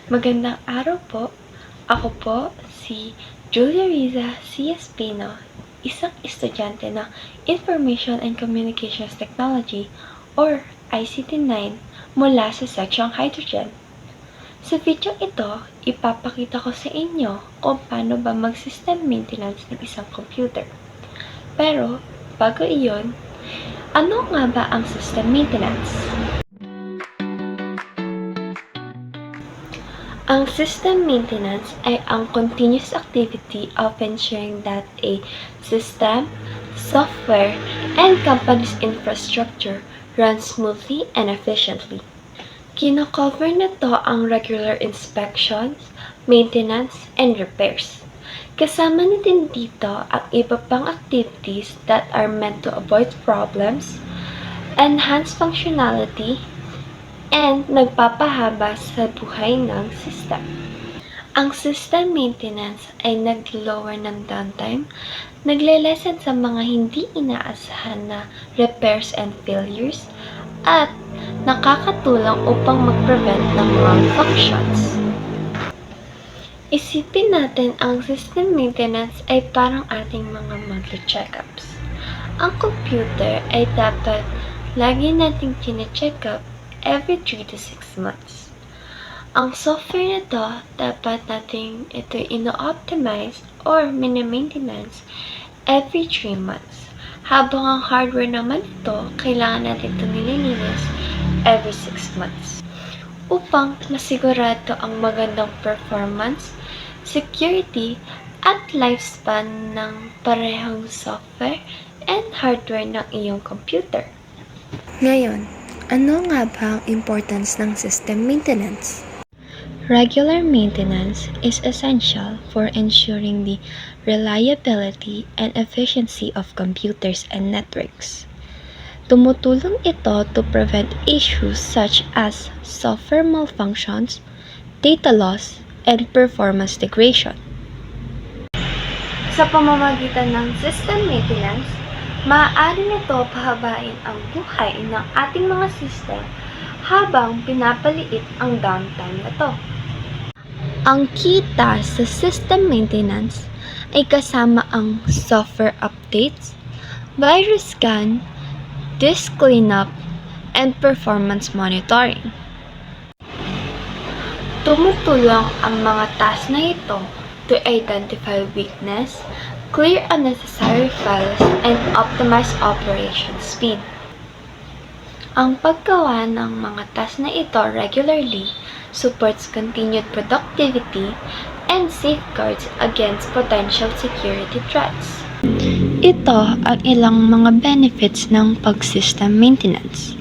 Magandang araw po. Ako po si Julia Riza C. Espino, isang estudyante ng Information and Communications Technology or ICT-9 mula sa Secsyong Hydrogen. Sa video ito, ipapakita ko sa inyo kung paano ba mag-system maintenance ng isang computer. Pero, bago iyon, ano nga ba ang system maintenance? Ang system maintenance ay ang continuous activity of ensuring that a system, software, and company's infrastructure runs smoothly and efficiently. Kino-cover nito ang regular inspections, maintenance, and repairs. Kasama na din dito ang iba pang activities that are meant to avoid problems, enhance functionality, and nagpapahaba sa buhay ng system. Ang system maintenance ay nag-lower ng downtime, nagle-lessen sa mga hindi inaasahan na repairs and failures, at nakakatulong upang mag-prevent ng malfunctions. Isipin natin ang system maintenance ay parang ating mga monthly checkups. Ang computer ay dapat lagi nating chine-check up every 3 to 6 months. Ang software nito, dapat nating ito ino-optimize or mini-maintenance every 3 months. Habang ang hardware naman ito, kailangan natin ito nililinis every 6 months. Upang masigurado ang magandang performance, security, at lifespan ng parehong software and hardware ng iyong computer. Ngayon, ano nga ba ang importance ng system maintenance? Regular maintenance is essential for ensuring the reliability and efficiency of computers and networks. Tumutulong ito to prevent issues such as software malfunctions, data loss, and performance degradation. Sa pamamagitan ng system maintenance, maaari nito pahabain ang buhay ng ating mga system habang pinapaliit ang downtime na to. Ang key task sa system maintenance ay kasama ang software updates, virus scan, disk cleanup, and performance monitoring. Tumutulong ang mga task na ito to identify weakness, clear unnecessary files, and optimize operation speed. Ang paggawa ng mga task na ito regularly supports continued productivity and safeguards against potential security threats. Ito ang ilang mga benefits ng pag-system maintenance.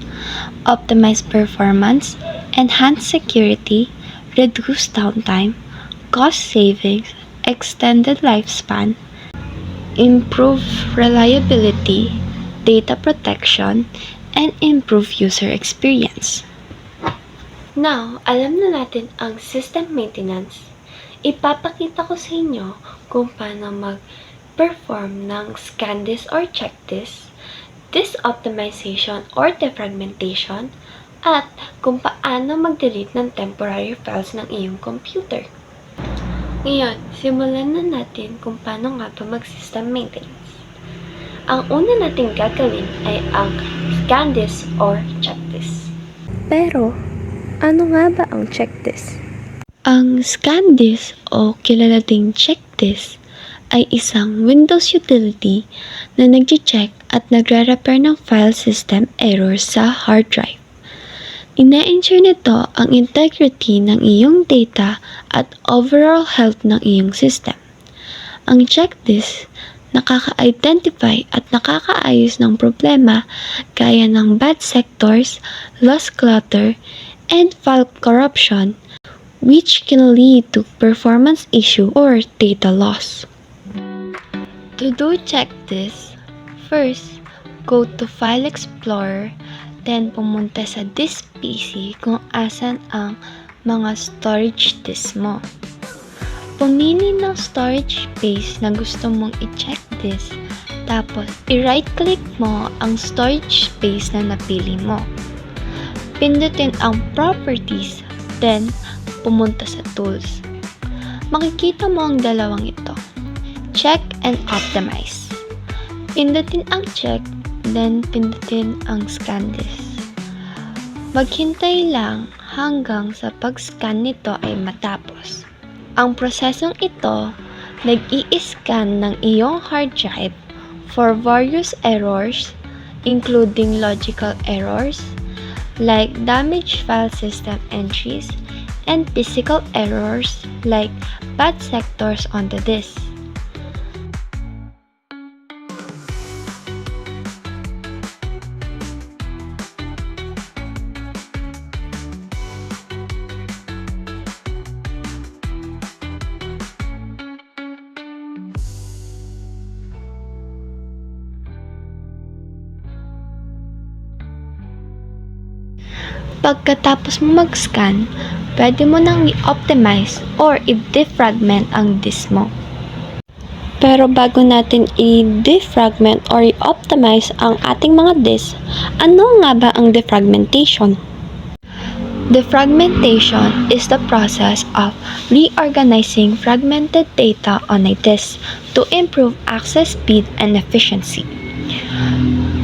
Optimize performance, enhance security, reduce downtime, cost savings, extended lifespan, improve reliability, data protection, and improve user experience. Now, alam na natin ang system maintenance. Ipapakita ko sa inyo kung paano mag-perform ng scan disk or check disk, disk optimization or defragmentation, at kung paano mag-delete ng temporary files ng iyong computer. Ngayon, simulan na natin kung paano nga ba mag-system maintenance. Ang una natin gagawin ay ang scan disk or check disk. Pero, ano nga ba ang check disk? Ang scan disk o kilala ding check disk ay isang Windows utility na nag-check at nagre-repair ng file system errors sa hard drive. Ina-ensure nito ang integrity ng iyong data at overall health ng iyong system. Ang check disk nakaka-identify at nakakaayos ng problema gaya ng bad sectors, loss clutter, and file corruption, which can lead to performance issue or data loss. To do check this, first, go to File Explorer, then pumunta sa Disk PC kung asan ang mga storage disk mo. Pumili ng storage space na gusto mong i-check disk, tapos i-right click mo ang storage space na napili mo. Pindutin ang Properties, then pumunta sa Tools. Makikita mo ang dalawang ito. Check and Optimize. Pindutin ang check, then pindutin ang scan this. Maghintay lang hanggang sa pag-scan nito ay matapos. Ang prosesong ito, nag-i-scan ng iyong hard drive for various errors, including logical errors, like damaged file system entries, and physical errors, like bad sectors on the disk. Pagkatapos mo mag-scan, pwede mo nang i-optimize or i-defragment ang disk mo. Pero bago natin i-defragment or i-optimize ang ating mga disk, ano nga ba ang defragmentation? Defragmentation is the process of reorganizing fragmented data on a disk to improve access speed and efficiency.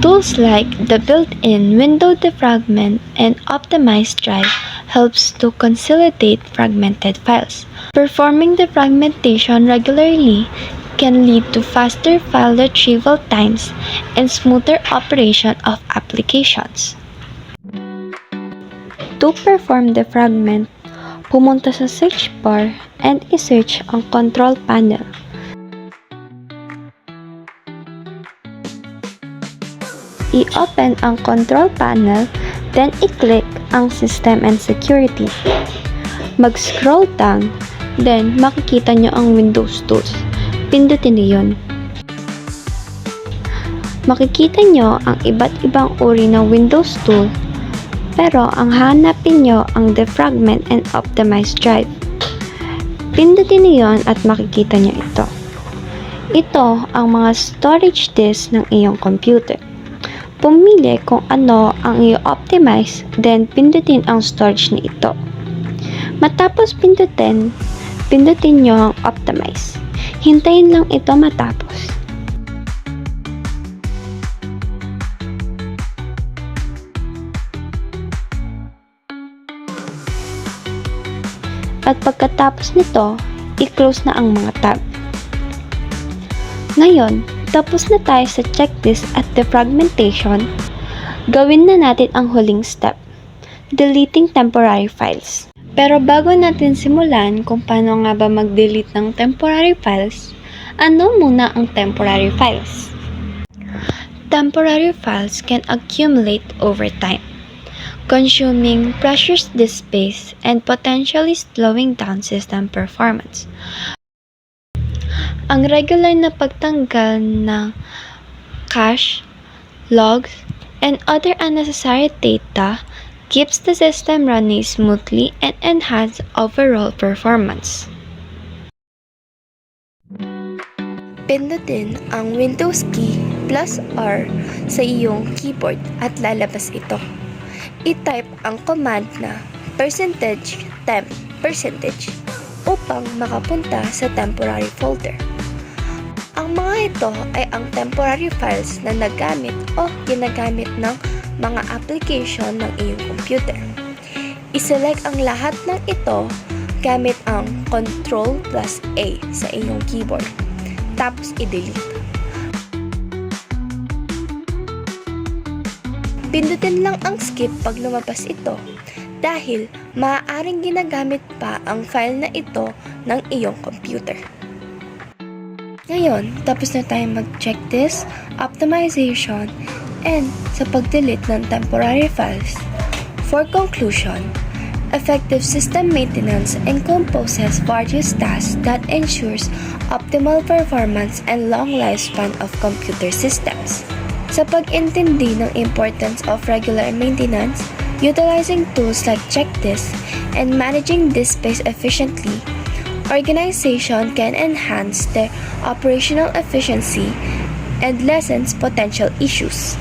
Tools like the built-in window defragment and optimize drive helps to consolidate fragmented files. Performing defragmentation regularly can lead to faster file retrieval times and smoother operation of applications. To perform defragment, pumunta sa search bar and i-search ang control panel. I-open ang control panel, then i-click ang System and Security. Mag-scroll down, then makikita nyo ang Windows Tools. Pindutin nyo yun. Makikita nyo ang iba't ibang uri ng Windows Tool, pero ang hanapin nyo ang Defragment and Optimize Drive. Pindutin nyo yun at makikita nyo ito. Ito ang mga storage disk ng iyong computer. Pumili kung ano ang i-optimize, then pindutin ang storage na ito. Matapos pindutin nyo ang optimize. Hintayin lang ito matapos. At pagkatapos nito, i-close na ang mga tab. Ngayon, tapos na tayo sa checklist at defragmentation, gawin na natin ang huling step, deleting temporary files. Pero bago natin simulan kung paano nga ba mag-delete ng temporary files, ano muna ang temporary files? Temporary files can accumulate over time, consuming precious disk space and potentially slowing down system performance. Ang regular na pagtanggal ng cache, logs, and other unnecessary data keeps the system running smoothly and enhance overall performance. Pindutin ang Windows key plus R sa iyong keyboard at lalabas ito. I-type ang command na %temp% upang makapunta sa temporary folder. Ang mga ito ay ang temporary files na nagamit o ginagamit ng mga application ng iyong computer. I-select ang lahat ng ito gamit ang Ctrl+A sa iyong keyboard. Tapos i-delete. Pindutin lang ang skip pag lumabas ito dahil maaaring ginagamit pa ang file na ito ng iyong computer. Ngayon, tapos na tayo mag-check this, optimization, and sa pag-delete ng temporary files. For conclusion, effective system maintenance encompasses various tasks that ensures optimal performance and long lifespan of computer systems. Sa pag-intindi ng importance of regular maintenance, utilizing tools like CheckDisk and managing disk space efficiently, organization can enhance their operational efficiency and lessens potential issues.